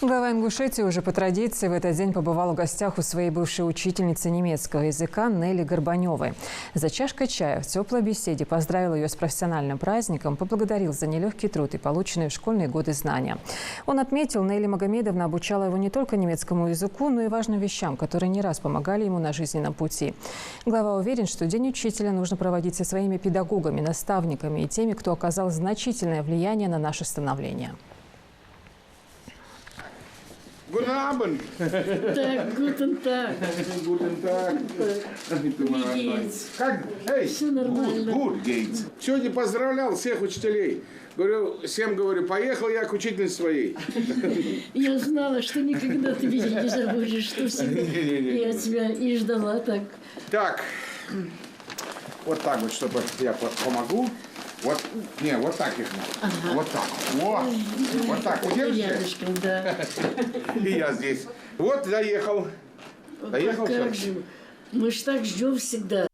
Глава Ингушетии уже по традиции в этот день побывал в гостях у своей бывшей учительницы немецкого языка Нелли Горбаневой. За чашкой чая в теплой беседе поздравил ее с профессиональным праздником, поблагодарил за нелегкий труд и полученные в школьные годы знания. Он отметил, Нелли Магомедовна обучала его не только немецкому языку, но и важным вещам, которые не раз помогали ему на жизненном пути. Глава уверен, что День учителя нужно проводить со своими педагогами, наставниками и теми, кто оказал значительное влияние на наше становление. Guten Abend. Так, guten Tag. Guten Tag. Wie geht's? Как? Эй, Всё нормально. Good geht's. Сегодня поздравлял всех учителей. Говорю, всем говорю, поехал я к учительнице своей. Я знала, что никогда ты меня не забудешь, что всегда я тебя и ждала так. Так, вот так вот, чтобы я помогу. Вот, не, вот так их надо. Ага. Вот так. Вот так. Удержите. Рядышком, да. И я здесь. Вот, доехал. Доехал Как все. же. Мы ж так ждем всегда.